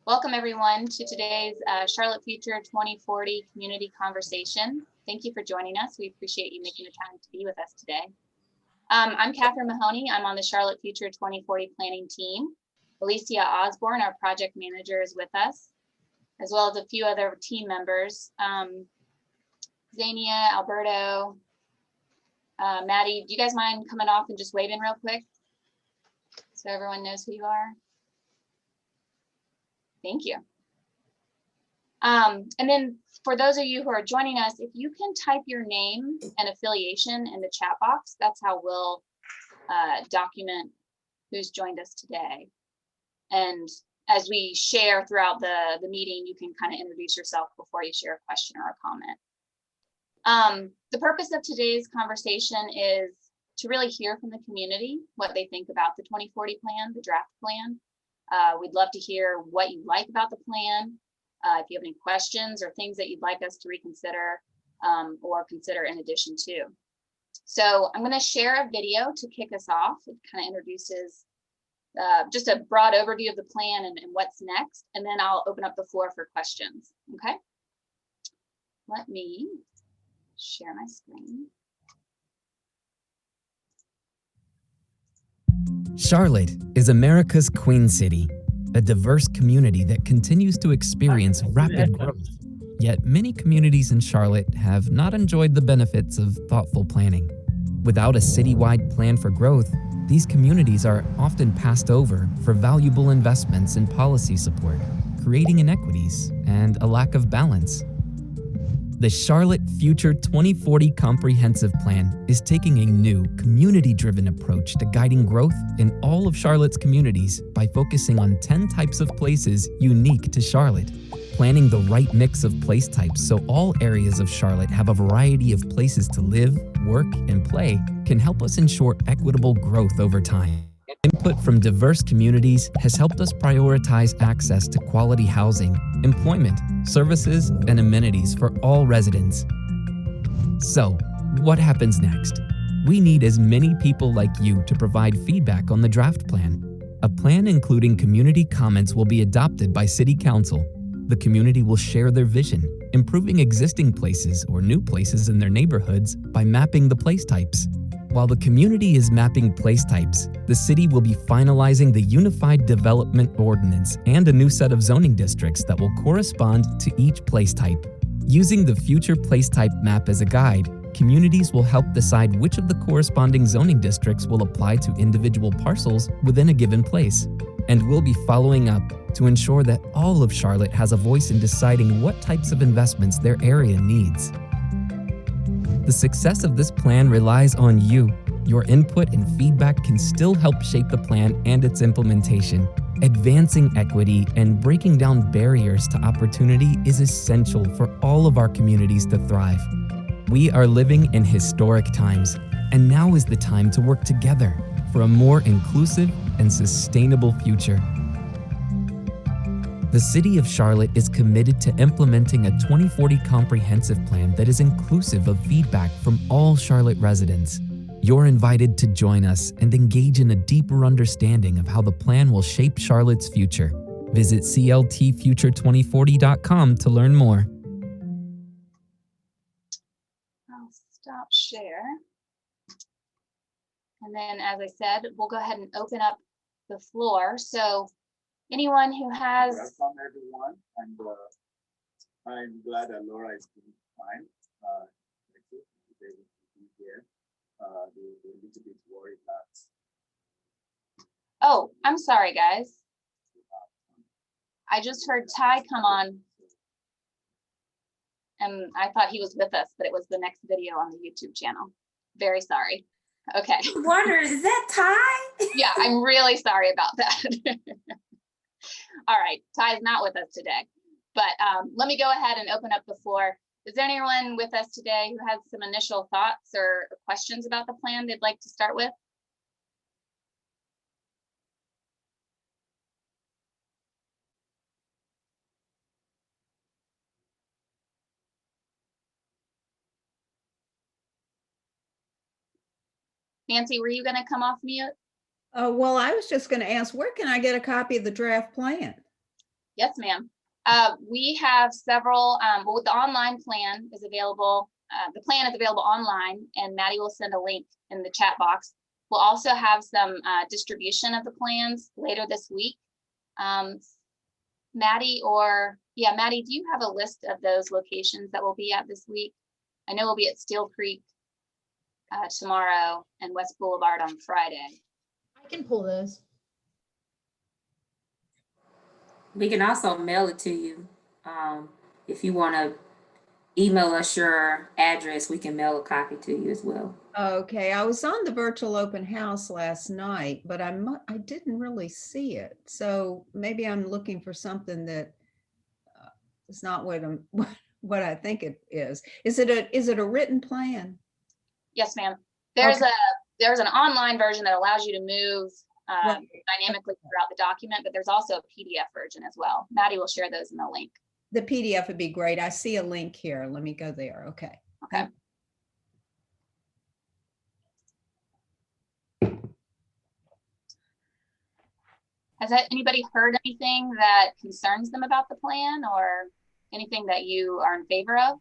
Welcome everyone to today's Charlotte Future 2040 Community Conversation. Thank you for joining us. We appreciate you making the time to be with us today. I'm Catherine Mahoney. I'm on the Charlotte Future 2040 planning team. Alicia Osborne, our project manager, is with us, as well as a few other team members. Zania, Alberto, Maddie, do you guys mind coming off and just waving real quick so everyone knows who you are? Thank you. And then for those of you who are joining us, if you can type your name and affiliation in the chat box, that's how we'll document who's joined us today. And as we share throughout the meeting, you can kind of introduce yourself before you share a question or a comment. The purpose of today's conversation is to really hear from the community what they think about the 2040 plan, the draft plan. We'd love to hear what you like about the plan. If you have any questions or things that you'd like us to reconsider or consider in addition to. So I'm going to share a video to kick us off. It kind of introduces just a broad overview of the plan and what's next, and then I'll open up the floor for questions. Okay. Let me share my screen. Charlotte is America's Queen City, a diverse community that continues to experience rapid growth. Yet many communities in Charlotte have not enjoyed the benefits of thoughtful planning. Without a citywide plan for growth, these communities are often passed over for valuable investments and policy support, creating inequities and a lack of balance. The Charlotte Future 2040 Comprehensive Plan is taking a new, community-driven approach to guiding growth in all of Charlotte's communities by focusing on 10 types of places unique to Charlotte. Planning the right mix of place types so all areas of Charlotte have a variety of places to live, work, and play can help us ensure equitable growth over time. Input from diverse communities has helped us prioritize access to quality housing, employment, services, and amenities for all residents. So, what happens next? We need as many people like you to provide feedback on the draft plan. A plan including community comments will be adopted by City Council. The community will share their vision, improving existing places or new places in their neighborhoods by mapping the place types. While the community is mapping place types, the city will be finalizing the Unified Development Ordinance and a new set of zoning districts that will correspond to each place type. Using the future place type map as a guide, communities will help decide which of the corresponding zoning districts will apply to individual parcels within a given place. And we'll be following up to ensure that all of Charlotte has a voice in deciding what types of investments their area needs. The success of this plan relies on you. Your input and feedback can still help shape the plan and its implementation. Advancing equity and breaking down barriers to opportunity is essential for all of our communities to thrive. We are living in historic times, and now is the time to work together for a more inclusive and sustainable future. The City of Charlotte is committed to implementing a 2040 comprehensive plan that is inclusive of feedback from all Charlotte residents. You're invited to join us and engage in a deeper understanding of how the plan will shape Charlotte's future. Visit cltfuture2040.com to learn more. I'll stop share. And then, as I said, we'll go ahead and open up the floor. So anyone who has... Welcome everyone, and I'm glad that Laura is doing fine. Today to be here. They're a little bit worried that... Oh, I'm sorry, guys. I just heard Ty come on, and I thought he was with us, but it was the next video on the YouTube channel. Very sorry. Okay. Wonder, is that Ty? Yeah, I'm really sorry about that. All right, Ty's not with us today, but let me go ahead and open up the floor. Is there anyone with us today who has some initial thoughts or questions about the plan they'd like to start with? Nancy, were you going to come off mute? Well, I was just going to ask, where can I get a copy of the draft plan? Yes, ma'am. We have several, well, the online plan is available. The plan is available online, and Maddie will send a link in the chat box. We'll also have some distribution of the plans later this week. Maddie, Maddie, do you have a list of those locations that we'll be at this week? I know we'll be at Steel Creek tomorrow and West Boulevard on Friday. I can pull those. We can also mail it to you. If you want to email us your address, we can mail a copy to you as well. Okay, I was on the virtual open house last night, but I didn't really see it. So maybe I'm looking for something that is not what I think it is. Is it a written plan? Yes, ma'am. There's Okay. there's an online version that allows you to move Right. dynamically throughout the document, but there's also a PDF version as well. Maddie will share those in the link. The PDF would be great. I see a link here. Let me go there. Okay. Okay. Has anybody heard anything that concerns them about the plan or anything that you are in favor of?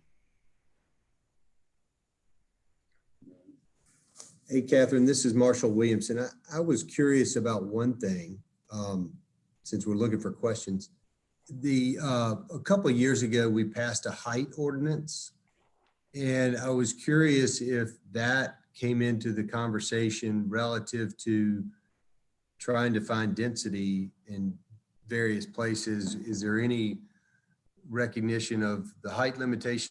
Hey, Catherine, this is Marshall Williamson. I was curious about one thing, since we're looking for questions. A couple of years ago, we passed a height ordinance. And I was curious if that came into the conversation relative to trying to find density in various places. Is there any recognition of the height limitations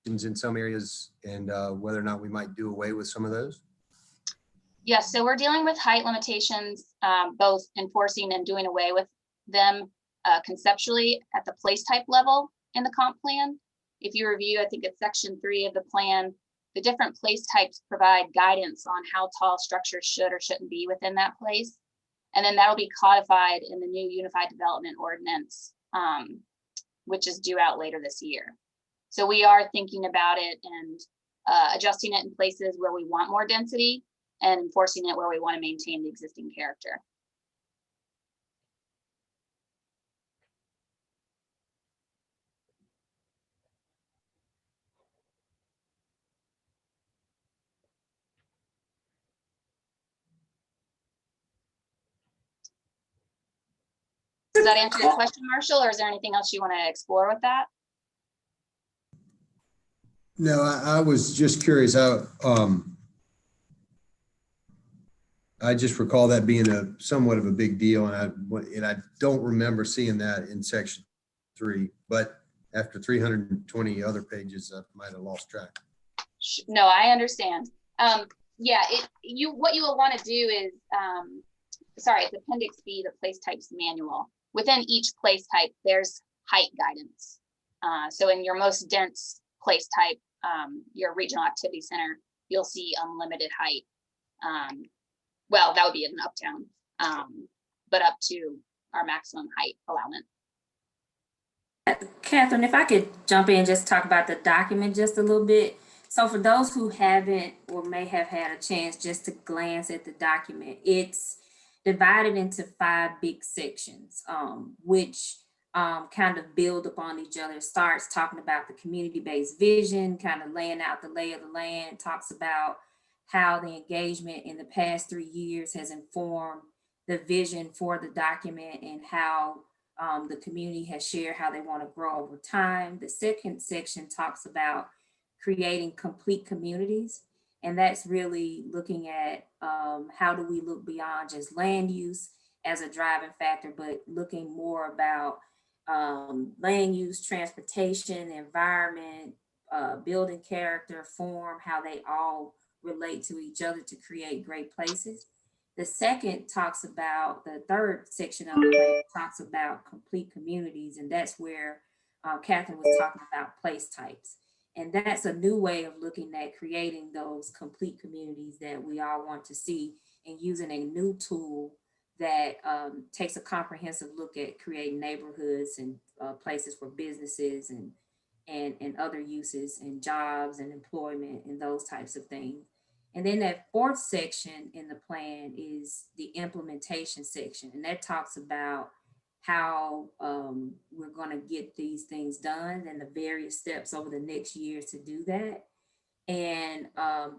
in some areas and whether or not we might do away with some of those? Yes, so we're dealing with height limitations, both enforcing and doing away with them conceptually at the place type level in the comp plan. If you review, I think it's section 3 of the plan, the different place types provide guidance on how tall structures should or shouldn't be within that place. And then that'll be codified in the new Unified Development Ordinance, which is due out later this year. So we are thinking about it and adjusting it in places where we want more density and enforcing it where we want to maintain the existing character. Does that answer your question, Marshall, or is there anything else you want to explore with that? No, I was just curious. I just recall that being somewhat of a big deal, and I don't remember seeing that in section 3. But after 320 other pages, I might have lost track. No, I understand. Yeah, what you will want to do is, sorry, it's Appendix B, the place types manual. Within each place type, there's height guidance. So in your most dense place type, your regional activity center, you'll see unlimited height. Well, that would be in uptown, but up to our maximum height allowance. Catherine, if I could jump in and just talk about the document just a little bit. So for those who haven't or may have had a chance just to glance at the document, it's divided into 5 big sections, which kind of build upon each other. It starts talking about the community-based vision, kind of laying out the lay of the land, talks about how the engagement in the past 3 years has informed the vision for the document and how the community has shared how they want to grow over time. The second section talks about creating complete communities. And that's really looking at how do we look beyond just land use as a driving factor, but looking more about land use, transportation, environment, building character, form, how they all relate to each other to create great places. The third section of the plan talks about complete communities, and that's where Catherine was talking about place types. And that's a new way of looking at creating those complete communities that we all want to see, and using a new tool that takes a comprehensive look at creating neighborhoods and places for businesses and other uses and jobs and employment and those types of things. And then that fourth section in the plan is the implementation section. And that talks about how we're going to get these things done and the various steps over the next years to do that. And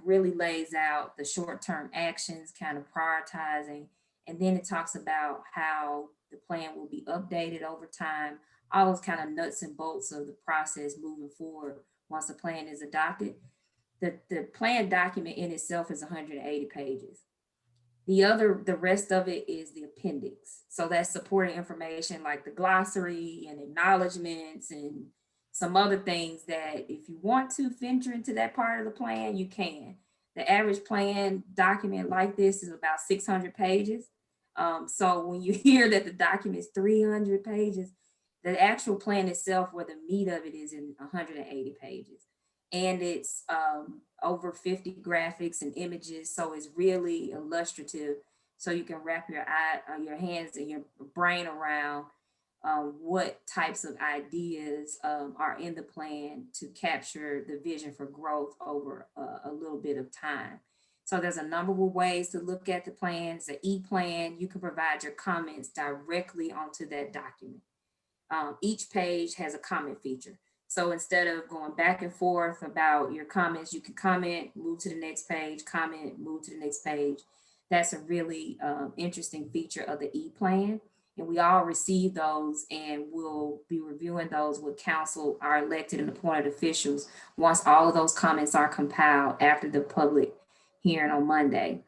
really lays out the short-term actions, kind of prioritizing. And then it talks about how the plan will be updated over time, all those kind of nuts and bolts of the process moving forward once the plan is adopted. The plan document in itself is 180 pages. The rest of it is the appendix. So that's supporting information like the glossary and acknowledgements and some other things that if you want to venture into that part of the plan, you can. The average plan document like this is about 600 pages. So when you hear that the document is 300 pages, the actual plan itself, where the meat of it is in 180 pages. And it's over 50 graphics and images. So it's really illustrative. So you can wrap your hands and your brain around what types of ideas are in the plan to capture the vision for growth over a little bit of time. So there's a number of ways to look at the plan. It's an e-plan. You can provide your comments directly onto that document. Each page has a comment feature. So instead of going back and forth about your comments, you can comment, move to the next page, comment, move to the next page. That's a really interesting feature of the e-plan. And we all receive those, and we'll be reviewing those with council, our elected and appointed officials, once all of those comments are compiled after the public hearing on Monday.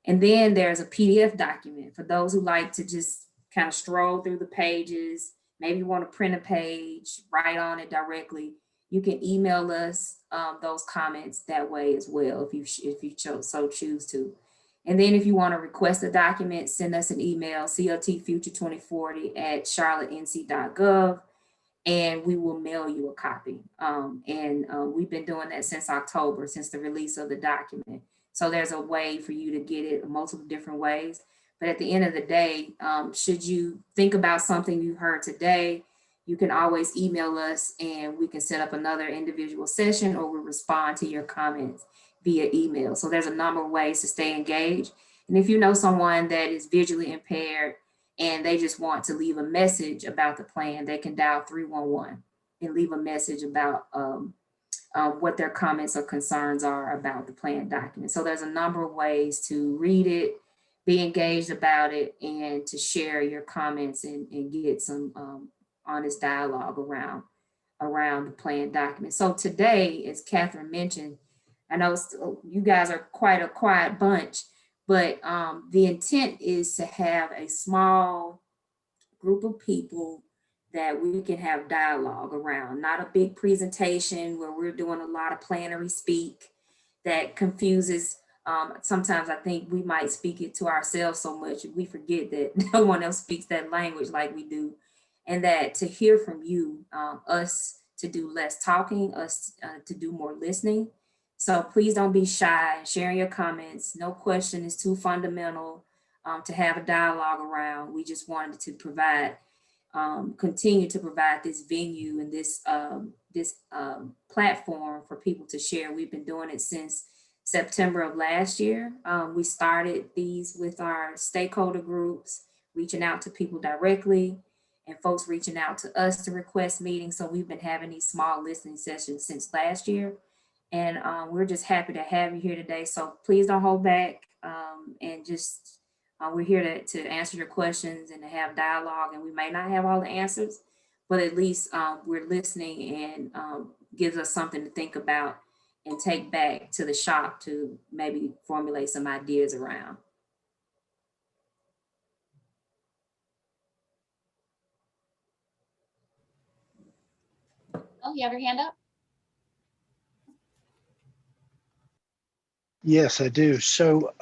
And then there's a PDF document for those who like to just kind of stroll through the pages. Maybe you want to print a page, write on it directly. You can email us those comments that way as well, if you choose to. And then if you want to request a document, send us an email, cltfuture2040@charlottenc.gov, and we will mail you a copy. We've been doing that since October, since the release of the document. So there's a way for you to get it multiple different ways. But at the end of the day, should you think about something you heard today, you can always email us and we can set up another individual session, or we'll respond to your comments via email. So there's a number of ways to stay engaged. And if you know someone that is visually impaired and they just want to leave a message about the plan, they can dial 311 and leave a message about what their comments or concerns are about the plan document. So there's a number of ways to read it, be engaged about it, and to share your comments and get some honest dialogue around the plan document. So today, as Catherine mentioned, I know you guys are quite a quiet bunch, but the intent is to have a small group of people that we can have dialogue around, not a big presentation where we're doing a lot of plenary speak that confuses. Sometimes I think we might speak it to ourselves so much we forget that no one else speaks that language like we do, and that to hear from you, us to do less talking, us to do more listening. So please don't be shy in sharing your comments. No question is too fundamental to have a dialogue around. We just wanted to provide, continue to provide this venue and this platform for people to share. We've been doing it since September of last year. We started these with our stakeholder groups, reaching out to people directly, and folks reaching out to us to request meetings. So we've been having these small listening sessions since last year. And we're just happy to have you here today. So please don't hold back, and just we're here to answer your questions and to have dialogue. And we may not have all the answers, but at least we're listening, and gives us something to think about and take back to the shop to maybe formulate some ideas around. Oh, you have your hand up? Yes, I do. So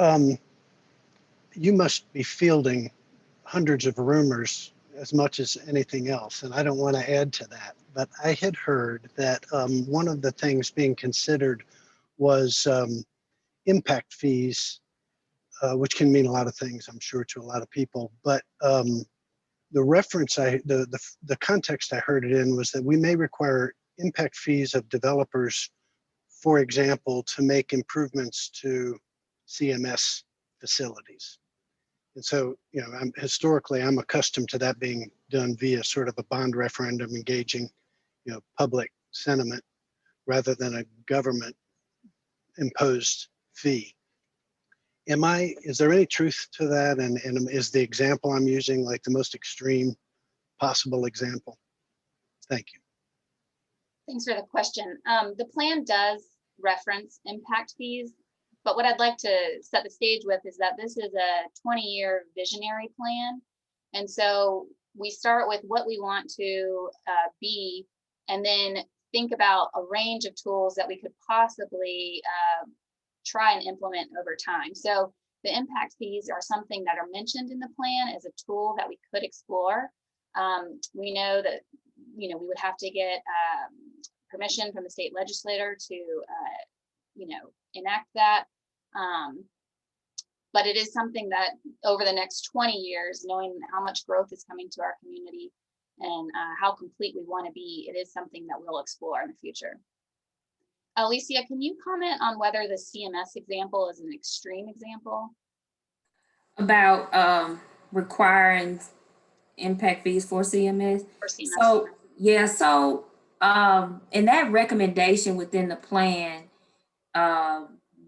you must be fielding hundreds of rumors as much as anything else, and I don't want to add to that, but I had heard that one of the things being considered was impact fees, which can mean a lot of things, I'm sure, to a lot of people. But the reference, the context I heard it in was that we may require impact fees of developers, for example, to make improvements to CMS facilities. And so, historically, I'm accustomed to that being done via sort of a bond referendum, engaging, public sentiment rather than a government imposed fee. Is there any truth to that? And is the example I'm using like the most extreme possible example? Thank you. Thanks for the question. The plan does reference impact fees, but what I'd like to set the stage with is that this is a 20-year visionary plan. And so we start with what we want to be, and then think about a range of tools that we could possibly try and implement over time. So the impact fees are something that are mentioned in the plan as a tool that we could explore. We know that, we would have to get permission from the state legislator to, enact that. But it is something that over the next 20 years, knowing how much growth is coming to our community and how complete we want to be, it is something that we'll explore in the future. Alicia, can you comment on whether the CMS example is an extreme example? About requiring impact fees for CMS? For CMS. So, yeah, so in that recommendation within the plan,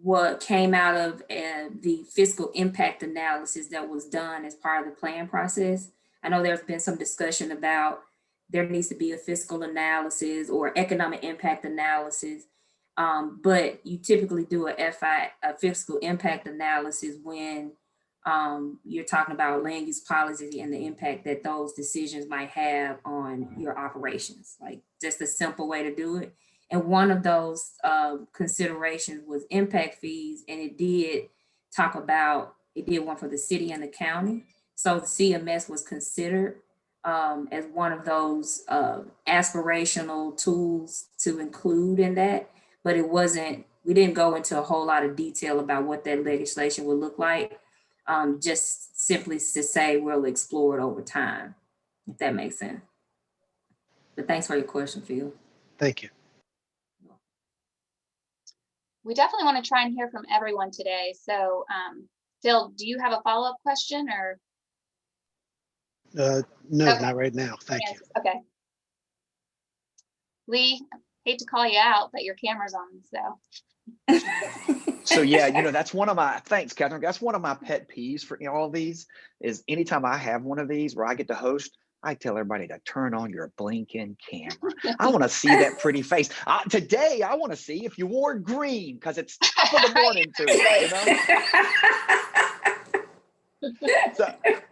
what came out of the fiscal impact analysis that was done as part of the plan process. I know there's been some discussion about there needs to be a fiscal analysis or economic impact analysis, but you typically do a fiscal impact analysis when you're talking about land use policy and the impact that those decisions might have on your operations, like just a simple way to do it. And one of those considerations was impact fees, and it did one for the city and the county. So the CMS was considered as one of those aspirational tools to include in that, but we didn't go into a whole lot of detail about what that legislation would look like, just simply to say we'll explore it over time, if that makes sense. But thanks for your question, Phil. Thank you. We definitely want to try and hear from everyone today. So Phil, do you have a follow-up question or? No, Okay. Not right now. Thank you. Okay. Lee, hate to call you out, but your camera's on, so. So yeah, that's one of my, thanks, Catherine. That's one of my pet peeves for all of these is anytime I have one of these where I get to host, I tell everybody to turn on your blinking camera. I want to see that pretty face. Today, I want to see if you wore green because it's top of the morning to it,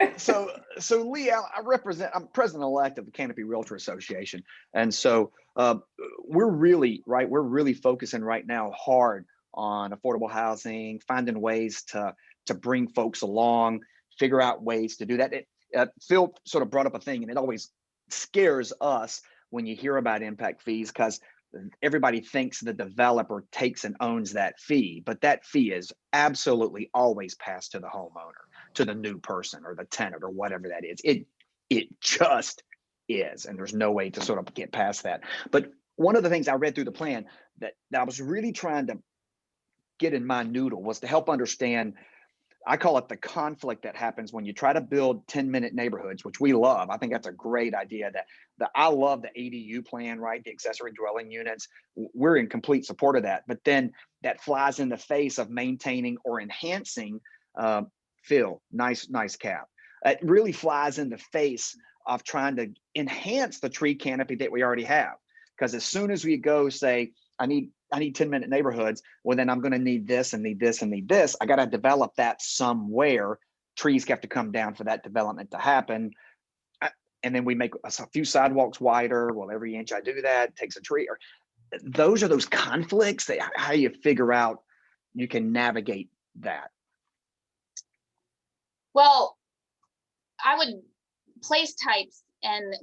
So Lee, I'm president-elect of the Canopy Realtor Association. And so we're really focusing right now hard on affordable housing, finding ways to bring folks along, figure out ways to do that. Phil sort of brought up a thing, and it always scares us when you hear about impact fees because everybody thinks the developer takes and owns that fee, but that fee is absolutely always passed to the homeowner, to the new person or the tenant or whatever that is. It just is, and there's no way to sort of get past that. But one of the things I read through the plan that I was really trying to get in my noodle was to help understand, I call it the conflict that happens when you try to build 10-minute neighborhoods, which we love. I think that's a great idea. I love the ADU plan, right? The accessory dwelling units. We're in complete support of that. But then that flies in the face of maintaining or enhancing, Phil, nice cap. It really flies in the face of trying to enhance the tree canopy that we already have. Because as soon as we go say, I need 10-minute neighborhoods, well, then I'm going to need this and need this and need this. I got to develop that somewhere. Trees have to come down for that development to happen. And then we make a few sidewalks wider. Well, every inch I do that takes a tree. Those are those conflicts that how you figure out you can navigate that. Well, I would place types and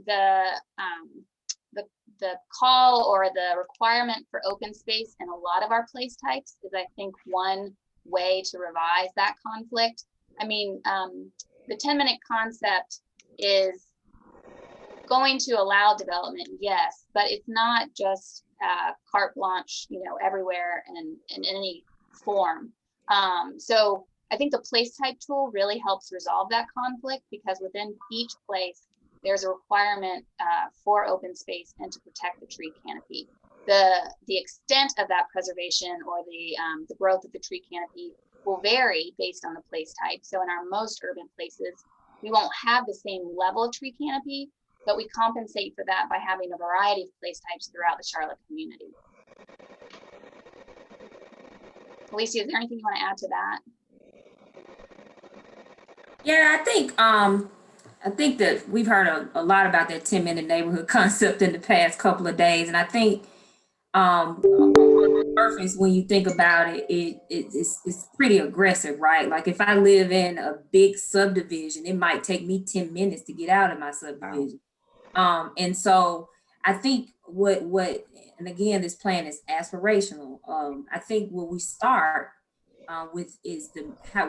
the call or the requirement for open space in a lot of our place types is, I think, one way to revise that conflict. I mean, the 10-minute concept is going to allow development, yes, but it's not just carte blanche, everywhere and in any form. So I think the place type tool really helps resolve that conflict, because within each place, there's a requirement for open space and to protect the tree canopy. The extent of that preservation or the growth of the tree canopy will vary based on the place type. So in our most urban places, we won't have the same level of tree canopy, but we compensate for that by having a variety of place types throughout the Charlotte community. Alicia, is there anything you want to add to that? Yeah, I think that we've heard a lot about that 10-minute neighborhood concept in the past couple of days, and I think on the surface, when you think about it, it's pretty aggressive, right? Like if I live in a big subdivision, it might take me 10 minutes to get out of my subdivision. And so I think and again, this plan is aspirational. I think what we start with is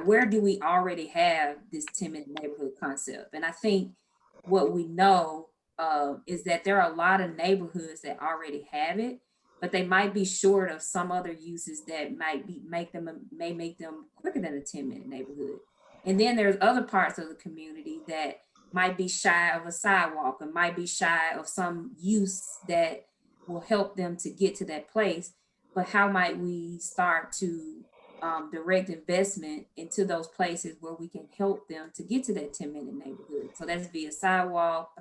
where do we already have this 10-minute neighborhood concept? And I think what we know is that there are a lot of neighborhoods that already have it, but they might be short of some other uses that may make them quicker than a 10-minute neighborhood. And then there's other parts of the community that might be shy of a sidewalk and might be shy of some use that will help them to get to that place. But how might we start to direct investment into those places where we can help them to get to that 10-minute neighborhood? So that's via sidewalk,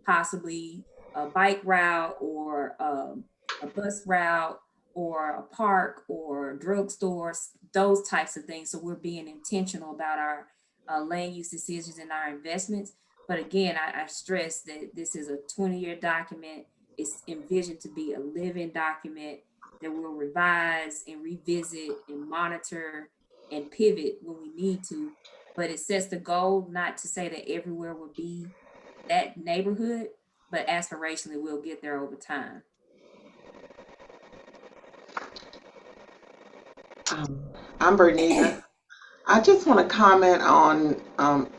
possibly a bike route or a bus route or a park or drugstores, those types of things. So we're being intentional about our land use decisions and our investments. But again, I stress that this is a 20-year document. It's envisioned to be a living document that we'll revise and revisit and monitor and pivot when we need to. But it sets the goal, not to say that everywhere will be that neighborhood, but aspirationally we'll get there over time. I'm Bernita. I just want to comment on,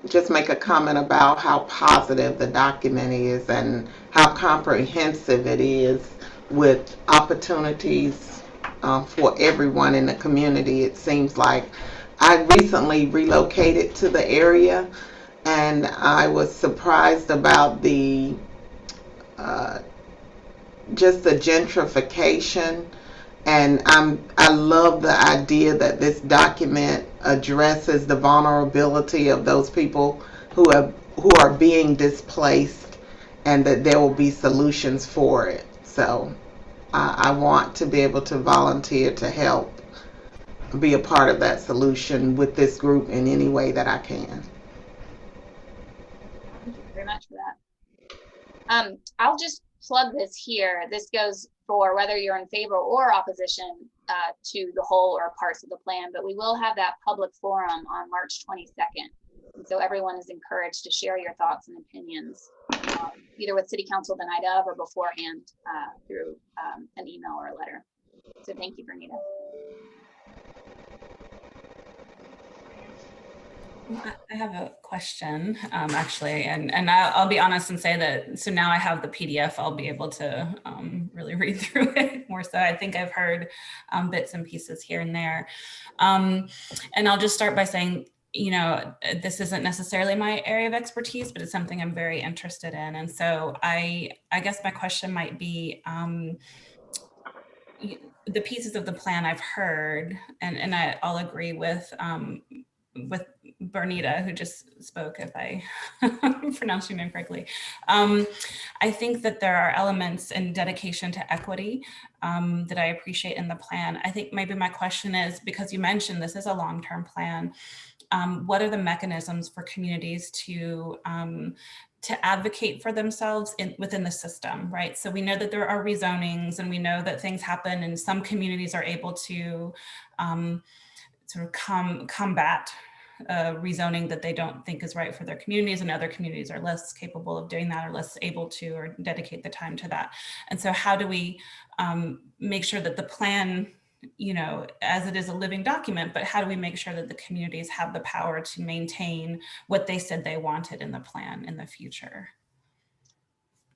just make a comment about how positive the document is and how comprehensive it is with opportunities for everyone in the community. It seems like I recently relocated to the area and I was surprised about the just the gentrification. And I love the idea that this document addresses the vulnerability of those people who are being displaced, and that there will be solutions for it. So I want to be able to volunteer to help be a part of that solution with this group in any way that I can. Thank you very much for that. I'll just plug this here. This goes for whether you're in favor or opposition to the whole or parts of the plan, but we will have that public forum on March 22nd. And so everyone is encouraged to share your thoughts and opinions, either with City Council the night of or beforehand through an email or a letter. So thank you, Bernita. I have a question, actually, and I'll be honest and say that, so now I have the PDF, I'll be able to really read through it more so. I think I've heard bits and pieces here and there. And I'll just start by saying, you know, this isn't necessarily my area of expertise, but it's something I'm very interested in. And so I guess my question might be, the pieces of the plan I've heard, and I'll agree with Bernita, who just spoke, if I pronounced your name correctly. I think that there are elements in dedication to equity that I appreciate in the plan. I think maybe my question is, because you mentioned this is a long-term plan, what are the mechanisms for communities to advocate for themselves within the system, right? So we know that there are rezonings, and we know that things happen, and some communities are able to sort of combat rezoning that they don't think is right for their communities, and other communities are less capable of doing that or less able to or dedicate the time to that. And so how do we make sure that the plan, you know, as it is a living document, but how do we make sure that the communities have the power to maintain what they said they wanted in the plan in the future?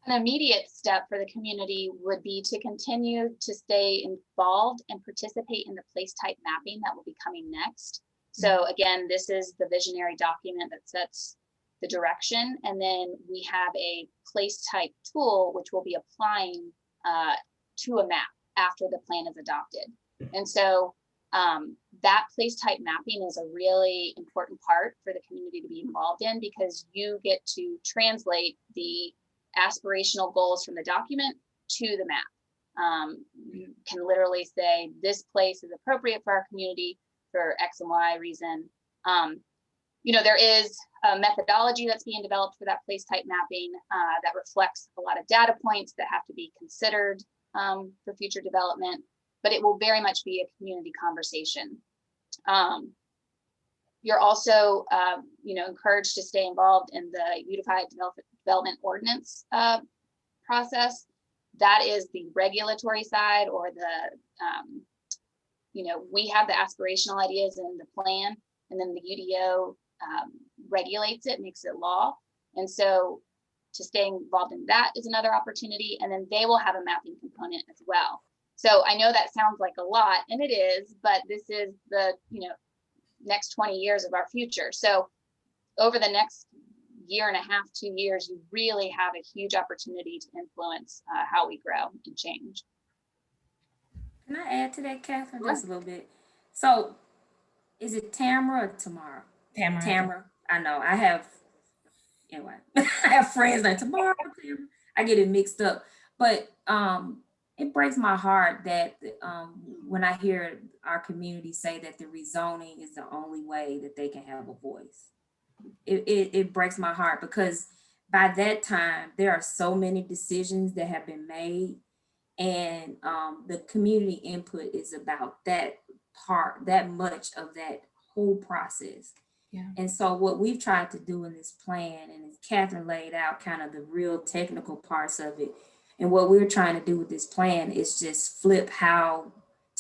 An immediate step for the community would be to continue to stay involved and participate in the place type mapping that will be coming next. So again, this is the visionary document that sets the direction. And then we have a place type tool, which will be applying to a map after the plan is adopted. And so that place type mapping is a really important part for the community to be involved in, because you get to translate the aspirational goals from the document to the map. You can literally say, this place is appropriate for our community for X and Y reason. You know, there is a methodology that's being developed for that place type mapping that reflects a lot of data points that have to be considered for future development, but it will very much be a community conversation. You're also, you know, encouraged to stay involved in the Unified Development Ordinance process. That is the regulatory side, or the, you know, we have the aspirational ideas in the plan, and then the UDO regulates it, makes it law. And so to stay involved in that is another opportunity. And then they will have a mapping component as well. So I know that sounds like a lot, and it is, but this is the, you know, next 20 years of our future. So over the next year and a half, 2 years, you really have a huge opportunity to influence how we grow and change. Can I add to that, Catherine, just a little bit? So is it Tamara or Tamara? Tamara. I know. I have, anyway, I have friends like Tamara. I get it mixed up. But it breaks my heart that when I hear our community say that the rezoning is the only way that they can have a voice. It breaks my heart, because by that time, there are so many decisions that have been made, and the community input is about that much of that whole process. Yeah. And so what we've tried to do in this plan, and as Catherine laid out kind of the real technical parts of it, and what we're trying to do with this plan is just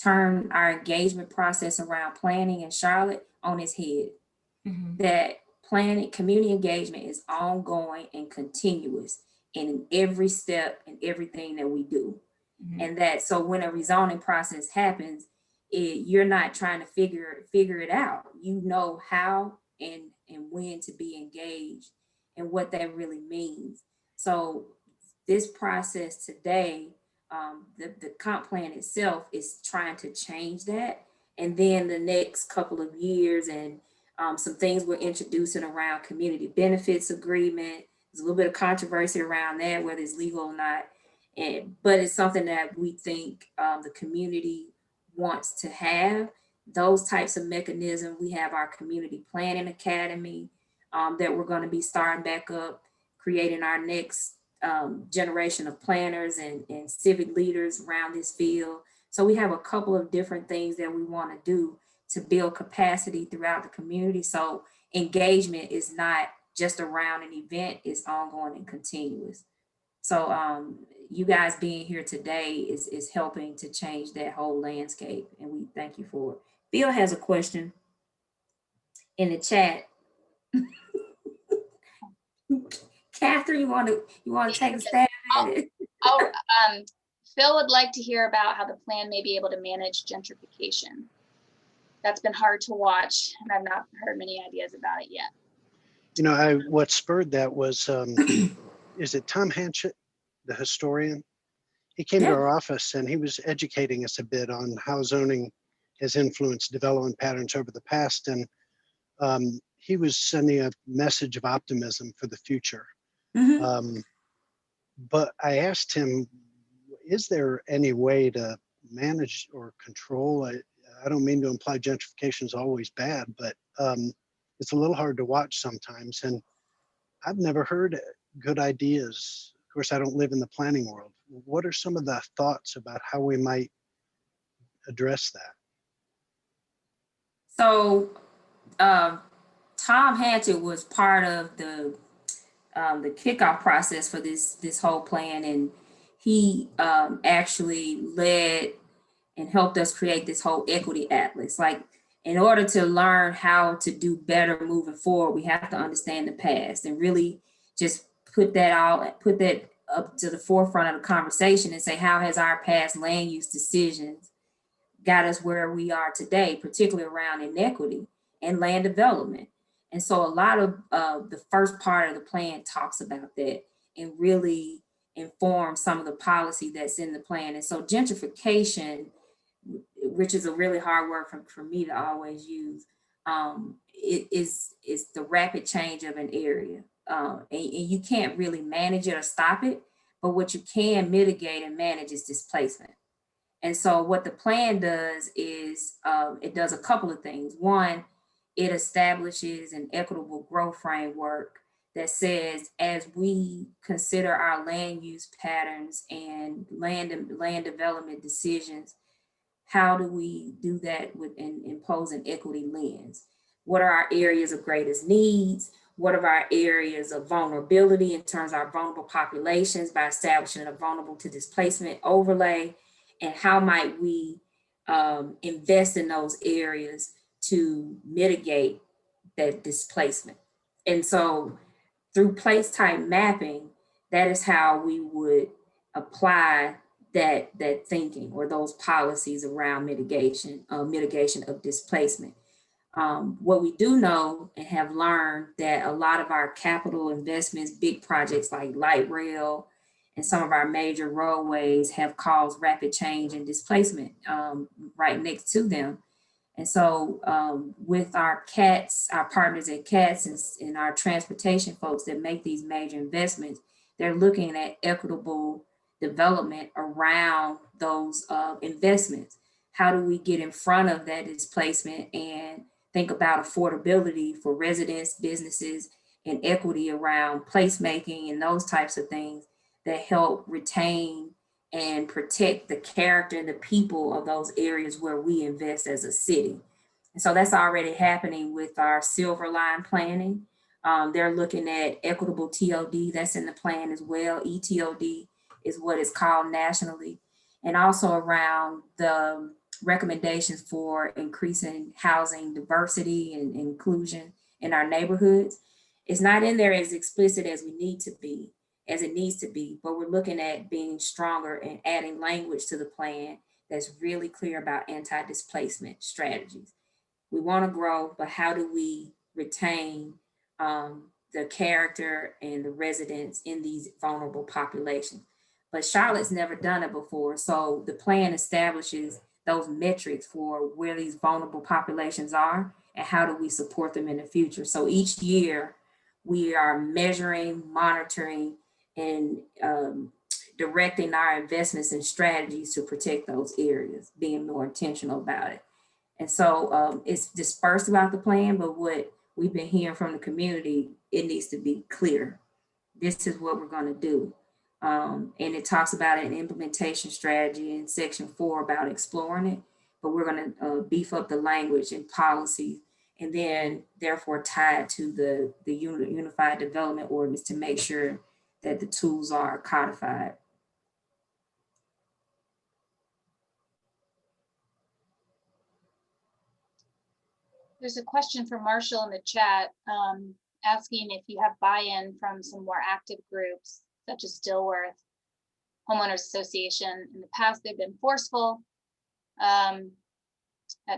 turn our engagement process around planning in Charlotte on its head. Mm-hmm. That planning, community engagement is ongoing and continuous in every step and everything that we do. Mm-hmm. And that, so when a rezoning process happens, you're not trying to figure it out. You know how and when to be engaged and what that really means. So this process today, the comp plan itself is trying to change that. And then the next couple of years, and some things we're introducing around community benefits agreement. There's a little bit of controversy around that, whether it's legal or not. But it's something that we think the community wants to have. Those types of mechanisms. We have our community planning academy that we're going to be starting back up, creating our next generation of planners and civic leaders around this field. So we have a couple of different things that we want to do to build capacity throughout the community. So engagement is not just around an event, it's ongoing and continuous. So you guys being here today is helping to change that whole landscape, and we thank you for it. Bill has a question in the chat. Catherine, you want to take a stab at it? Phil would like to hear about how the plan may be able to manage gentrification. That's been hard to watch, and I've not heard many ideas about it yet. You know, what spurred that was, is it Tom Hanchett, the historian? He came to our office and he was educating us a bit on how zoning has influenced development patterns over the past. And he was sending a message of optimism for the future. Mm-hmm. But I asked him, is there any way to manage or control? I don't mean to imply gentrification is always bad, but it's a little hard to watch sometimes. And I've never heard good ideas. Of course, I don't live in the planning world. What are some of the thoughts about how we might address that? So Tom Hanchett was part of the kickoff process for this whole plan, and he actually led and helped us create this whole equity atlas. Like, in order to learn how to do better moving forward, we have to understand the past and really just put that up to the forefront of the conversation and say, how has our past land use decisions got us where we are today, particularly around inequity? and land development. And so a lot of the first part of the plan talks about that and really informs some of the policy that's in the plan. And so gentrification, which is a really hard word for me to always use, it is the rapid change of an area. And you can't really manage it or stop it, but what you can mitigate and manage is displacement. And so what the plan does is it does a couple of things. One, it establishes an equitable growth framework that says, as we consider our land use patterns and land development decisions, how do we do that with impose an equity lens? What are our areas of greatest needs? What are our areas of vulnerability in terms of our vulnerable populations by establishing a vulnerable to displacement overlay? And how might we invest in those areas to mitigate that displacement? And so through place type mapping, that is how we would apply that thinking or those policies around mitigation of displacement. What we do know and have learned that a lot of our capital investments, big projects like light rail and some of our major roadways have caused rapid change and displacement right next to them. And so with our CATS, our partners at CATS and our transportation folks that make these major investments, they're looking at equitable development around those investments. How do we get in front of that displacement and think about affordability for residents, businesses, and equity around placemaking and those types of things that help retain and protect the character and the people of those areas where we invest as a city. And so that's already happening with our Silver Line planning. They're looking at equitable TOD, that's in the plan as well. ETOD is what it's called nationally. And also around the recommendations for increasing housing diversity and inclusion in our neighborhoods. It's not in there as explicit as it needs to be, but we're looking at being stronger and adding language to the plan that's really clear about anti-displacement strategies. We want to grow, but how do we retain the character and the residents in these vulnerable populations? But Charlotte's never done it before, so the plan establishes those metrics for where these vulnerable populations are and how do we support them in the future. So each year we are measuring, monitoring, and directing our investments and strategies to protect those areas, being more intentional about it. And so it's dispersed about the plan, but what we've been hearing from the community, it needs to be clear. This is what we're going to do. And it talks about an implementation strategy in section 4 about exploring it, but we're going to beef up the language and policy and then therefore tie it to the Unified Development Ordinance to make sure that the tools are codified. There's a question from Marshall in the chat asking if you have buy-in from some more active groups such as Dilworth Homeowners Association. In the past, they've been forceful at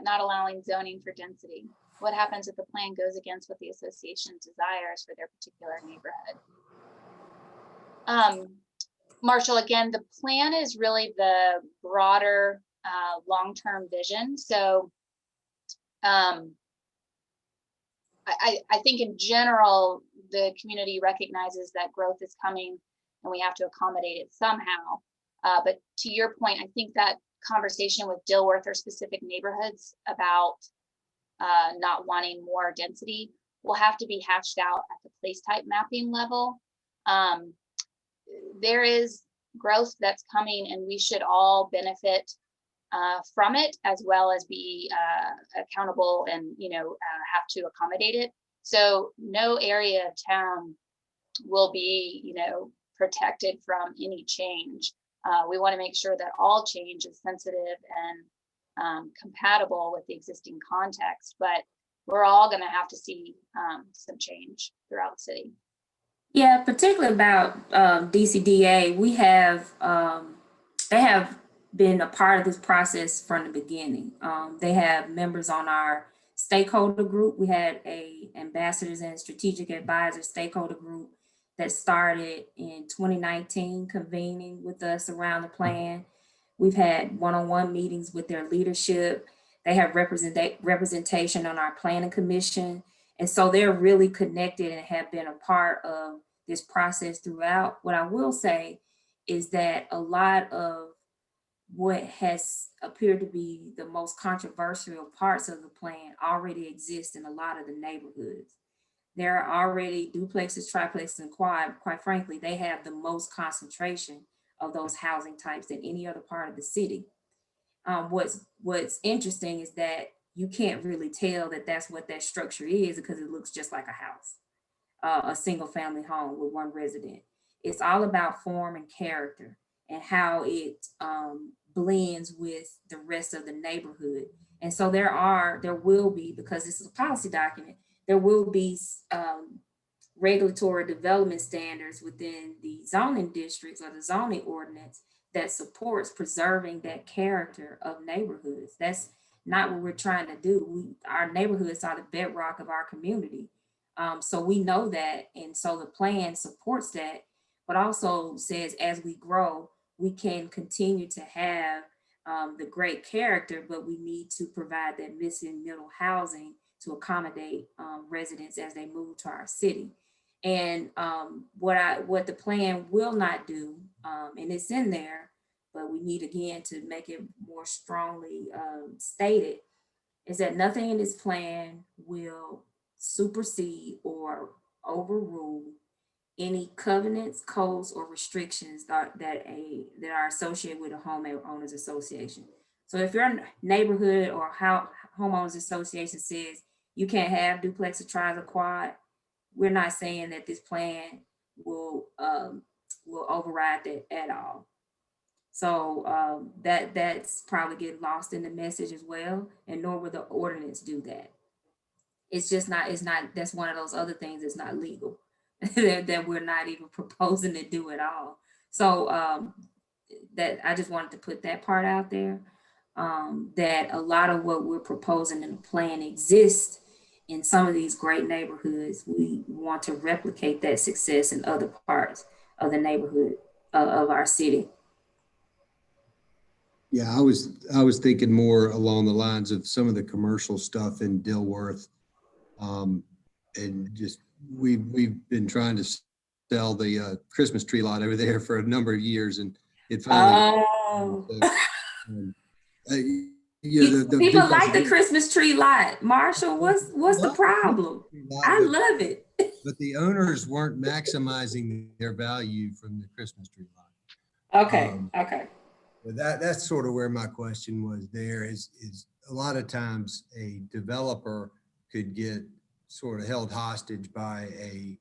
not allowing zoning for density. What happens if the plan goes against what the association desires for their particular neighborhood? Marshall, again, the plan is really the broader long-term vision. So I think in general, the community recognizes that growth is coming and we have to accommodate it somehow. But to your point, I think that conversation with Dilworth or specific neighborhoods about not wanting more density will have to be hashed out at the place type mapping level. There is growth that's coming and we should all benefit from it, as well as be accountable and have to accommodate it. So no area of town will be protected from any change. We want to make sure that all change is sensitive and compatible with the existing context, but we're all going to have to see some change throughout the city. Yeah, particularly about DCDA, we have they have been a part of this process from the beginning. They have members on our stakeholder group. We had a ambassadors and strategic advisor stakeholder group that started in 2019, convening with us around the plan. We've had one-on-one meetings with their leadership. They have representation on our planning commission. And so they're really connected and have been a part of this process throughout. What I will say is that a lot of what has appeared to be the most controversial parts of the plan already exist in a lot of the neighborhoods. There are already duplexes, triplexes, and quite frankly, they have the most concentration of those housing types than any other part of the city. What's interesting is that you can't really tell that that's what that structure is because it looks just like a house, a single family home with one resident. It's all about form and character and how it blends with the rest of the neighborhood. And so there will be, because this is a policy document, there will be regulatory development standards within the zoning districts or the zoning ordinance that supports preserving that character of neighborhoods. That's not what we're trying to do. Our neighborhoods are the bedrock of our community. So we know that, and so the plan supports that, but also says as we grow, we can continue to have the great character, but we need to provide that missing middle housing to accommodate residents as they move to our city. And what the plan will not do, and it's in there, but we need again to make it more strongly stated, is that nothing in this plan will supersede or overrule any covenants, codes, or restrictions that are associated with a homeowners association. So if your neighborhood or homeowners association says you can't have duplex or tris or quad, we're not saying that this plan will override that at all. So that's probably get lost in the message as well, and nor will the ordinance do that. It's just not, that's one of those other things that's not legal that we're not even proposing to do at all. So that I just wanted to put that part out there, that a lot of what we're proposing in the plan exists in some of these great neighborhoods. We want to replicate that success in other parts of the neighborhood of our city. Yeah, I was thinking more along the lines of some of the commercial stuff in Dilworth. And just, we've been trying to sell the Christmas tree lot over there for a number of years, and it finally. People like the Christmas tree lot. Marshall, what's the problem? I love it. But the owners weren't maximizing their value from the Christmas tree lot. Okay, okay. That's sort of where my question was. There is a lot of times a developer could get sort of held hostage by a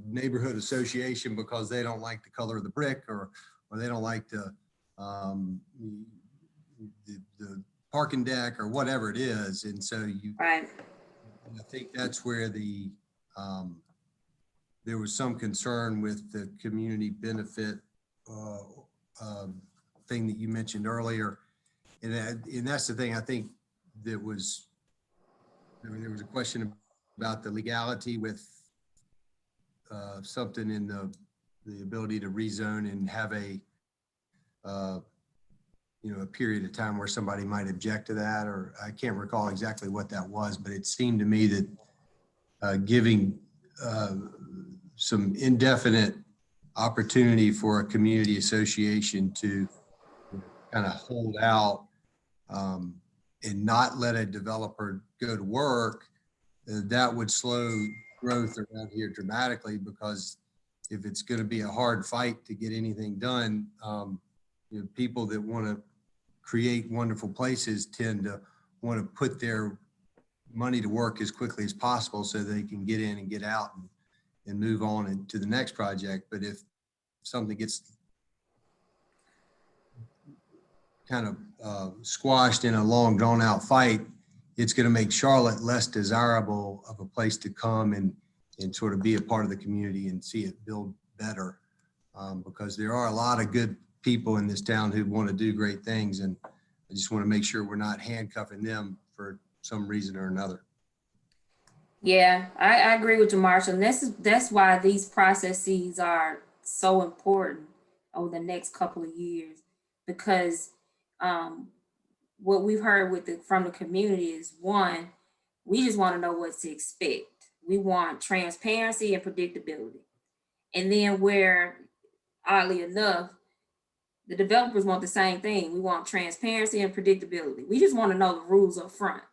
neighborhood association because they don't like the color of the brick, or they don't like the parking deck or whatever it is. And so I think that's where there was some concern with the community benefit thing that you mentioned earlier. And that's the thing, I think there was a question about the legality with something in the ability to rezone and have a period of time where somebody might object to that, or I can't recall exactly what that was, but it seemed to me that giving some indefinite opportunity for a community association to kind of hold out and not let a developer go to work, that would slow growth around here dramatically, because if it's going to be a hard fight to get anything done, people that want to create wonderful places tend to want to put their money to work as quickly as possible so they can get in and get out and move on to the next project. But if something gets kind of squashed in a long drawn out fight, it's going to make Charlotte less desirable of a place to come and sort of be a part of the community and see it build better, because there are a lot of good people in this town who want to do great things, and I just want to make sure we're not handcuffing them for some reason or another. Yeah, I agree with you, Marshall. And that's why these processes are so important over the next couple of years, because what we've heard from the community is, one, we just want to know what to expect. We want transparency and predictability. And then where, oddly enough, the developers want the same thing. We want transparency and predictability. We just want to know the rules up front.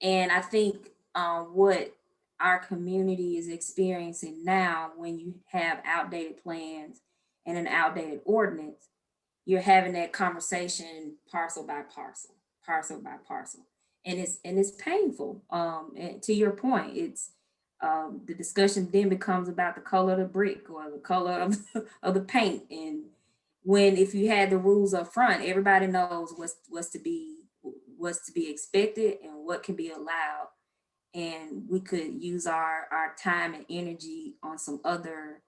And I think what our community is experiencing now, when you have outdated plans and an outdated ordinance, you're having that conversation parcel by parcel, parcel by parcel. And it's painful. And to your point, it's the discussion then becomes about the color of the brick or the color of the paint. And when, if you had the rules up front, everybody knows what's to be expected and what can be allowed. And we could use our time and energy on some other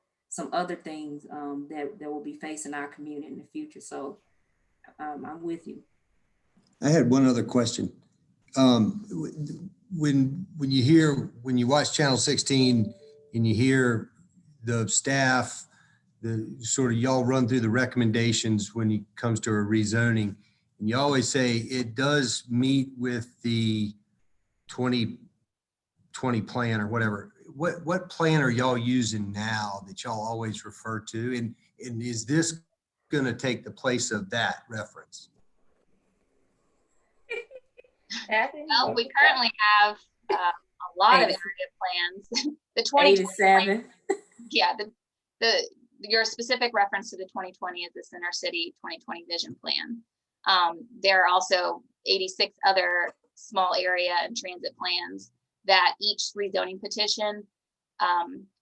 things that will be facing our community in the future. So I'm with you. I had one other question. When you watch Channel 16 and you hear the staff, the sort of y'all run through the recommendations when it comes to a rezoning, and you always say it does meet with the 2020 plan or whatever. What plan are y'all using now that y'all always refer to? And is this going to take the place of that reference? Well, we currently have a lot of area plans. The 2020 yeah, your specific reference to the 2020 is the Center City 2020 Vision Plan. There are also 86 other small area and transit plans that each rezoning petition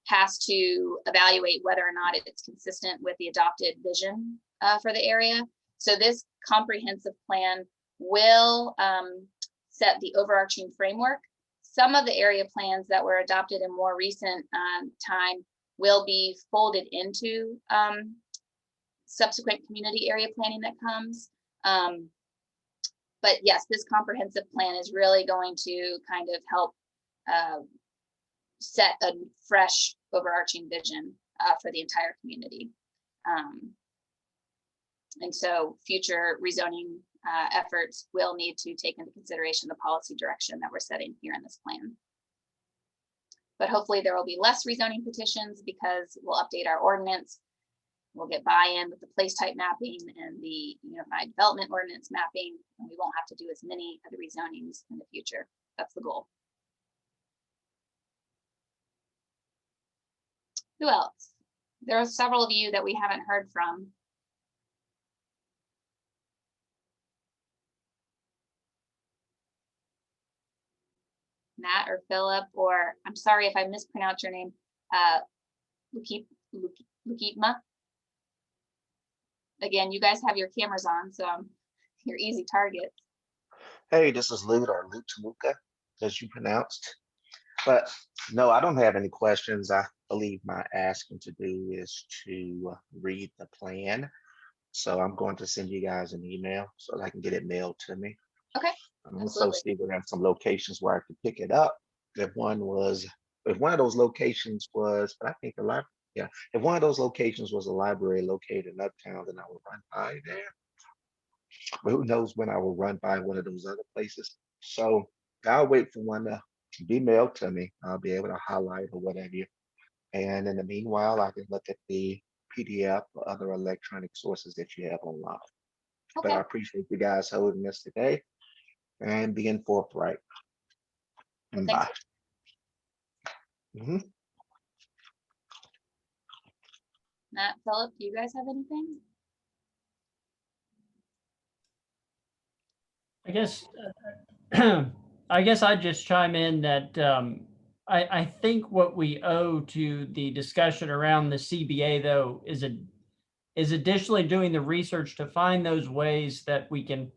has to evaluate whether or not it's consistent with the adopted vision for the area. So this comprehensive plan will set the overarching framework. Some of the area plans that were adopted in more recent time will be folded into subsequent community area planning that comes. But yes, this comprehensive plan is really going to kind of help set a fresh overarching vision for the entire community. And so future rezoning efforts will need to take into consideration the policy direction that we're setting here in this plan. But hopefully there will be less rezoning petitions because we'll update our ordinance. We'll get buy-in with the place type mapping and the unified development ordinance mapping, and we won't have to do as many of the rezonings in the future. That's the goal. Who else? There are several of you that we haven't heard from. Matt or Philip, or I'm sorry if I mispronounced your name, Lukitma. Again, you guys have your cameras on, so you're easy targets. Hey, this is Lute or Lute Toluca, as you pronounced. But no, I don't have any questions. I believe my asking to do is to read the plan. So I'm going to send you guys an email so that I can get it mailed to me. Okay. I'm also see we have some locations where I could pick it up. If one of those locations was, but I think a library, yeah. If one of those locations was a library located in Uptown, then I would run by there. But who knows when I will run by one of those other places. So I'll wait for one to be mailed to me. I'll be able to highlight or whatever. And in the meanwhile, I can look at the PDF or other electronic sources that you have online. Okay. But I appreciate you guys holding this today and being forthright. Well, bye. Matt, Philip, do you guys have anything? I guess I'd just chime in that I think what we owe to the discussion around the CBA, though, is additionally doing the research to find those ways that we can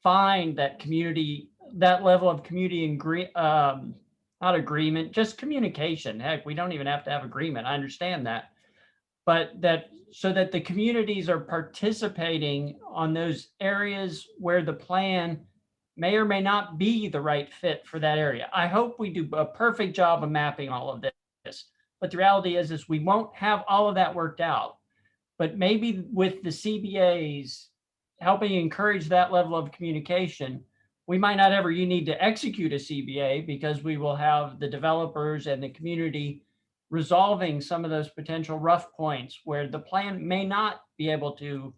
find that level of community not agreement, just communication. Heck, we don't even have to have agreement. I understand that. But so that the communities are participating on those areas where the plan may or may not be the right fit for that area. I hope we do a perfect job of mapping all of this. But the reality is we won't have all of that worked out. But maybe with the CBAs helping encourage that level of communication, we might not ever you need to execute a CBA because we will have the developers and the community resolving some of those potential rough points where the plan may not be able to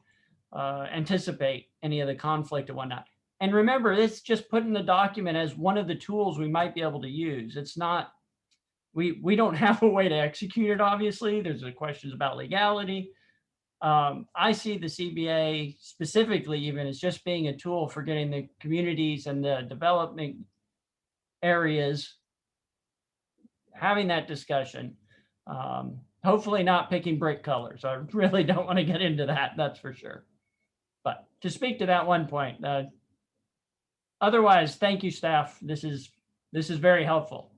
anticipate any of the conflict and whatnot. And remember, it's just put in the document as one of the tools we might be able to use. It's not, we don't have a way to execute it, obviously. There's questions about legality. I see the CBA specifically even as just being a tool for getting the communities and the development areas having that discussion. Hopefully not picking brick colors. I really don't want to get into that, that's for sure. But to speak to that one point, otherwise, thank you, staff. This is very helpful.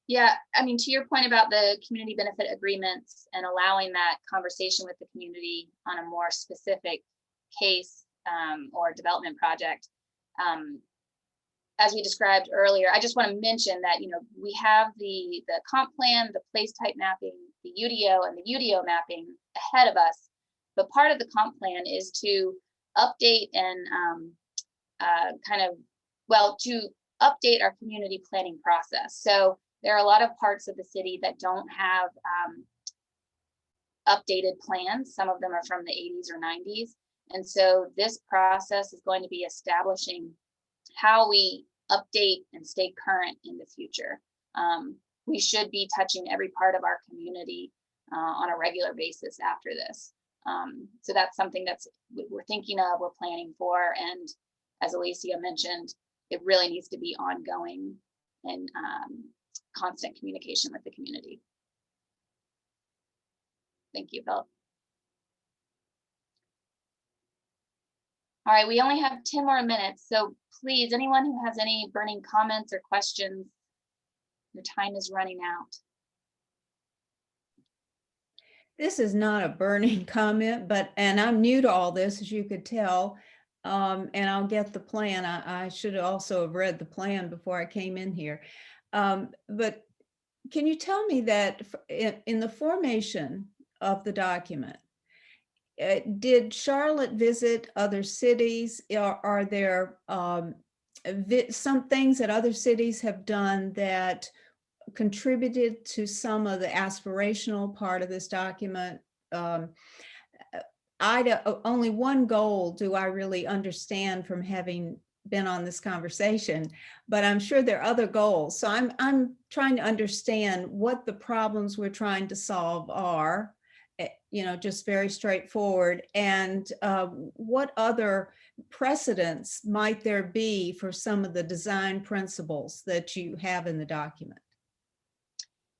Yeah, I mean, to your point about the community benefit agreements and allowing that conversation with the community on a more specific case or development project, as we described earlier, I just want to mention that, you know, we have the comp plan, the place type mapping, the UDO and the UDO mapping ahead of us. But part of the comp plan is to update and to update our community planning process. So there are a lot of parts of the city that don't have updated plans. Some of them are from the 80s or 90s. And so this process is going to be establishing how we update and stay current in the future. We should be touching every part of our community on a regular basis after this. So that's something that's we're thinking of, we're planning for. And as Alicia mentioned, it really needs to be ongoing and constant communication with the community. Thank you, Philip. All right, we only have 10 more minutes, so please, anyone who has any burning comments or questions, your time is running out. This is not a burning comment, and I'm new to all this, as you could tell, and I'll get the plan. I should also have read the plan before I came in here. But can you tell me that in the formation of the document, did Charlotte visit other cities? Are there some things that other cities have done that contributed to some of the aspirational part of this document? Only one goal do I really understand from having been on this conversation, but I'm sure there are other goals. So I'm trying to understand what the problems we're trying to solve are, you know, just very straightforward. And what other precedents might there be for some of the design principles that you have in the document?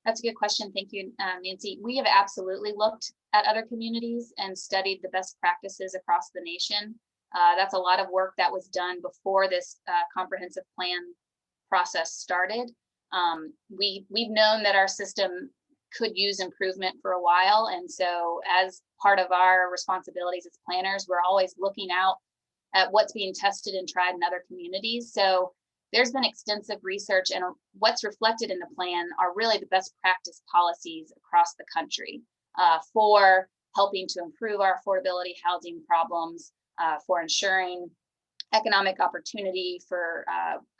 That's a good question. Thank you, Nancy. We have absolutely looked at other communities and studied the best practices across the nation. That's a lot of work that was done before this comprehensive plan process started. We've known that our system could use improvement for a while. And so as part of our responsibilities as planners, we're always looking out at what's being tested and tried in other communities. So there's been extensive research, and what's reflected in the plan are really the best practice policies across the country for helping to improve our affordability housing problems, for ensuring economic opportunity for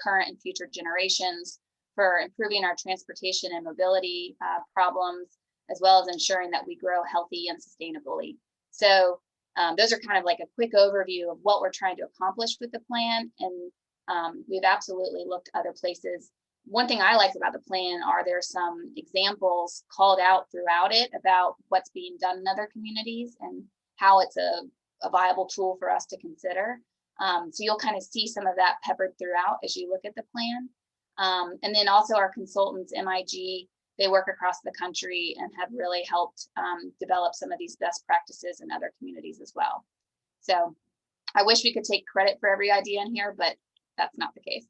current and future generations, for improving our transportation and mobility problems, as well as ensuring that we grow healthy and sustainably. So those are kind of like a quick overview of what we're trying to accomplish with the plan. And we've absolutely looked other places. One thing I like about the plan are there some examples called out throughout it about what's being done in other communities and how it's a viable tool for us to consider. So you'll kind of see some of that peppered throughout as you look at the plan. And then also our consultants, MIG, they work across the country and have really helped develop some of these best practices in other communities as well. So I wish we could take credit for every idea in here, but that's not the case.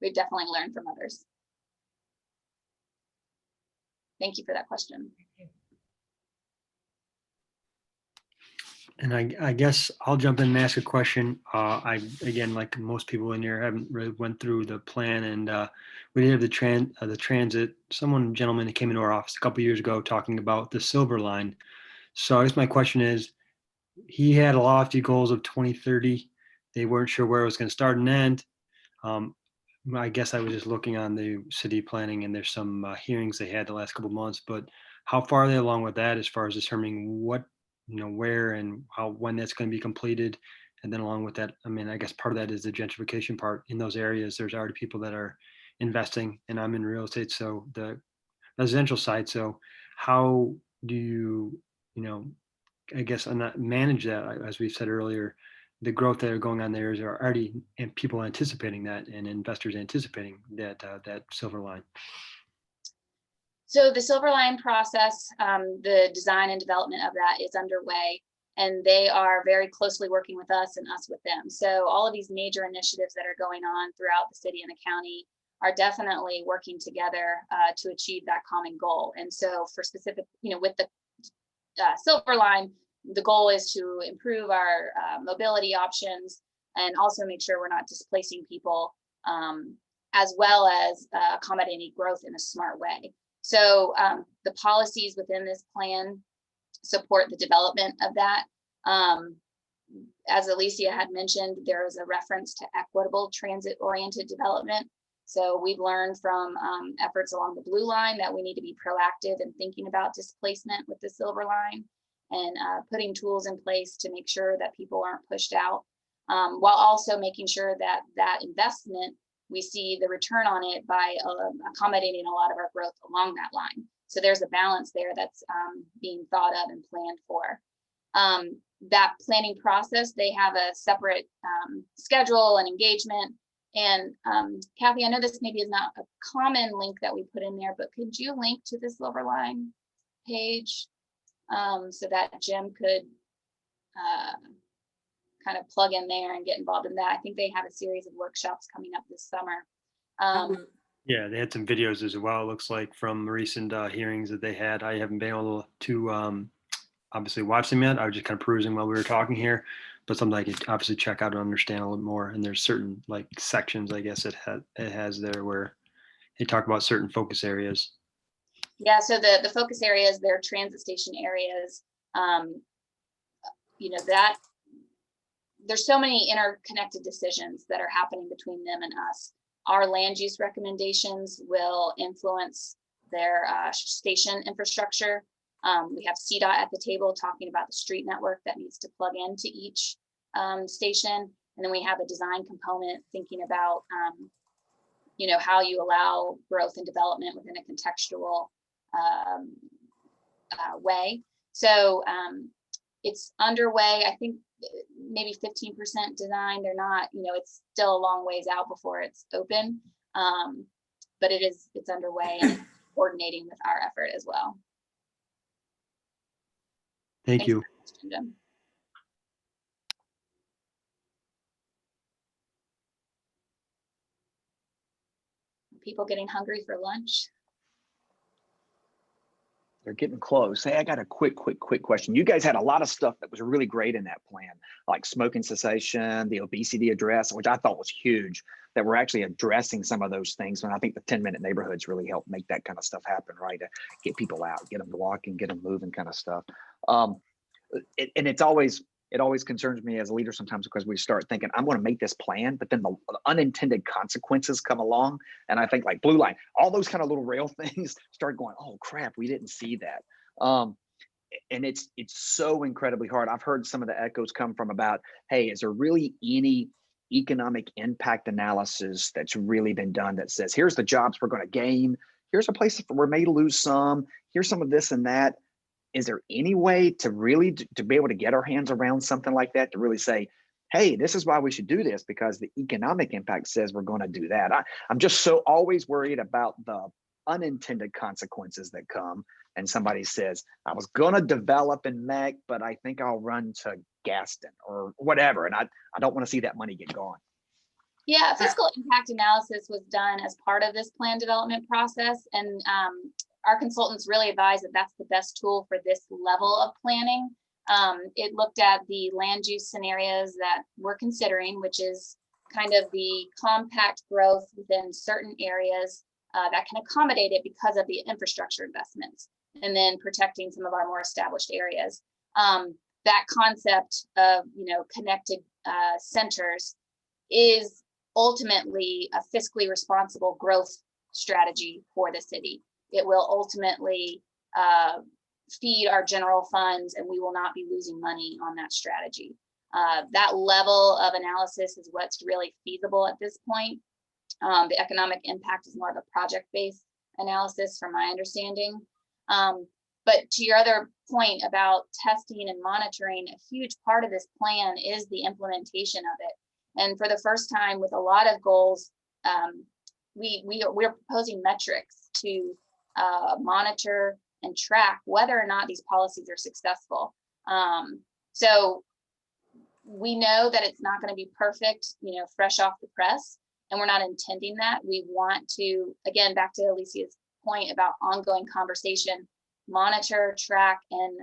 We've definitely learned from others. Thank you for that question. And I guess I'll jump in and ask a question. Again, like most people in here, haven't really went through the plan, and we did have the transit. Gentleman that came into our office a couple years ago talking about the Silver Line. So I guess my question is, he had lofty goals of 2030. They weren't sure where it was going to start and end. I guess I was just looking on the city planning, and there's some hearings they had the last couple of months. But how far are they along with that, as far as determining what, where and how, when that's going to be completed? And then along with that, I mean, I guess part of that is the gentrification part in those areas. There's already people that are investing, and I'm in real estate, so the residential side. So how do you, I guess, not manage that, as we said earlier, the growth that are going on there is already, and people anticipating that, and investors anticipating that that Silver Line. So the Silver Line process, the design and development of that is underway, and they are very closely working with us and us with them. So all of these major initiatives that are going on throughout the city and the county are definitely working together to achieve that common goal. And so for specific, with the Silver Line, the goal is to improve our mobility options and also make sure we're not displacing people, as well as accommodating growth in a smart way. So the policies within this plan support the development of that. As Alicia had mentioned, there is a reference to equitable transit-oriented development. So we've learned from efforts along the Blue Line that we need to be proactive in thinking about displacement with the Silver Line, and putting tools in place to make sure that people aren't pushed out, while also making sure that that investment, we see the return on it by accommodating a lot of our growth along that line. So there's a balance there that's being thought of and planned for. That planning process, they have a separate schedule and engagement. And Kathy, I know this maybe is not a common link that we put in there, but could you link to the Silver Line page so that Jim could kind of plug in there and get involved in that? I think they have a series of workshops coming up this summer. Yeah, they had some videos as well, it looks like, from recent hearings that they had. I haven't been able to obviously watch them yet. I was just kind of perusing while we were talking here, but something I could obviously check out and understand a little more. And there's certain like sections, I guess it has there where they talk about certain focus areas. Yeah, so the focus areas, they're transit station areas. That there's so many interconnected decisions that are happening between them and us. Our land use recommendations will influence their station infrastructure. We have CDOT at the table talking about the street network that needs to plug into each station. And then we have a design component thinking about, how you allow growth and development within a contextual way. So it's underway. I think maybe 15% design. They're not, it's still a long ways out before it's open, but it's underway and coordinating with our effort as well. Thank you. Jim. People getting hungry for lunch? They're getting close. Hey, I got a quick question. You guys had a lot of stuff that was really great in that plan, like smoking cessation, the obesity address, which I thought was huge, that we're actually addressing some of those things. And I think the 10-minute neighborhoods really help make that kind of stuff happen, right? To get people out, get them walking, get them moving kind of stuff. And it always concerns me as a leader sometimes, because we start thinking, I'm going to make this plan, but then the unintended consequences come along. And I think like Blue Line, all those kind of little rail things start going, oh crap, we didn't see that. And it's so incredibly hard. I've heard some of the echoes come from about, hey, is there really any economic impact analysis that's really been done that says, here's the jobs we're going to gain, here's a place where we may lose some, here's some of this and that. Is there any way to really to be able to get our hands around something like that, to really say, hey, this is why we should do this, because the economic impact says we're going to do that? I'm just so always worried about the unintended consequences that come. And somebody says, I was going to develop in Mac, but I think I'll run to Gaston or whatever. And I don't want to see that money get gone. Yeah, fiscal impact analysis was done as part of this plan development process. And our consultants really advise that that's the best tool for this level of planning. It looked at the land use scenarios that we're considering, which is kind of the compact growth within certain areas that can accommodate it because of the infrastructure investments, and then protecting some of our more established areas. That concept of, connected centers is ultimately a fiscally responsible growth strategy for the city. It will ultimately feed our general funds, and we will not be losing money on that strategy. That level of analysis is what's really feasible at this point. The economic impact is more of a project-based analysis from my understanding. But to your other point about testing and monitoring, a huge part of this plan is the implementation of it. And for the first time with a lot of goals, we're proposing metrics to monitor and track whether or not these policies are successful. So we know that it's not going to be perfect, fresh off the press, and we're not intending that. We want to, again, back to Alicia's point about ongoing conversation, monitor, track, and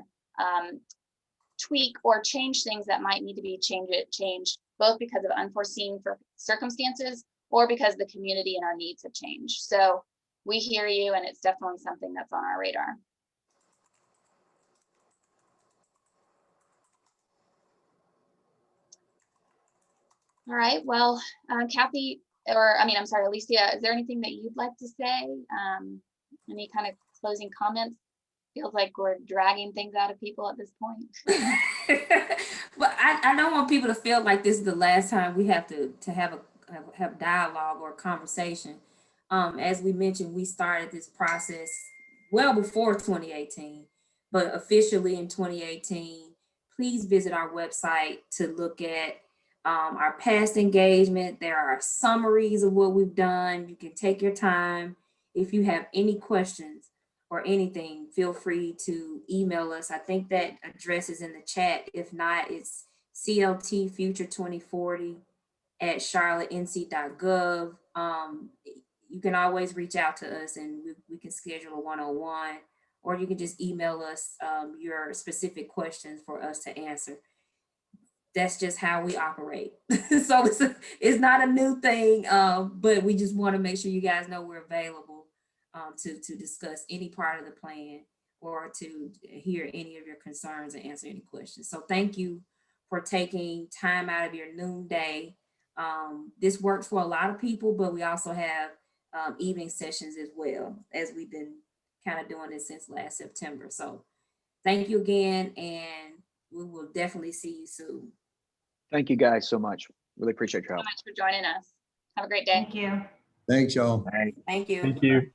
tweak or change things that might need to be changed, both because of unforeseen circumstances or because the community and our needs have changed. So we hear you, and it's definitely something that's on our radar. All right, well, Kathy, I'm sorry, Alicia, is there anything that you'd like to say? Any kind of closing comments? Feels like we're dragging things out of people at this point. But I don't want people to feel like this is the last time we have to have dialogue or conversation. As we mentioned, we started this process well before 2018, but officially in 2018. Please visit our website to look at our past engagement. There are summaries of what we've done. You can take your time. If you have any questions or anything, feel free to email us. I think that address is in the chat. If not, it's cltfuture2040@charlottenc.gov. You can always reach out to us, and we can schedule a one-on-one, or you can just email us your specific questions for us to answer. That's just how we operate. So it's not a new thing, but we just want to make sure you guys know we're available to discuss any part of the plan or to hear any of your concerns and answer any questions. So thank you for taking time out of your noonday. This works for a lot of people, but we also have evening sessions as well, as we've been kind of doing this since last September. So thank you again, and we will definitely see you soon. Thank you guys so much. Really appreciate your help. Thank you so much for joining us. Have a great day. Thank you. Thanks, y'all. Thank you. Thank you.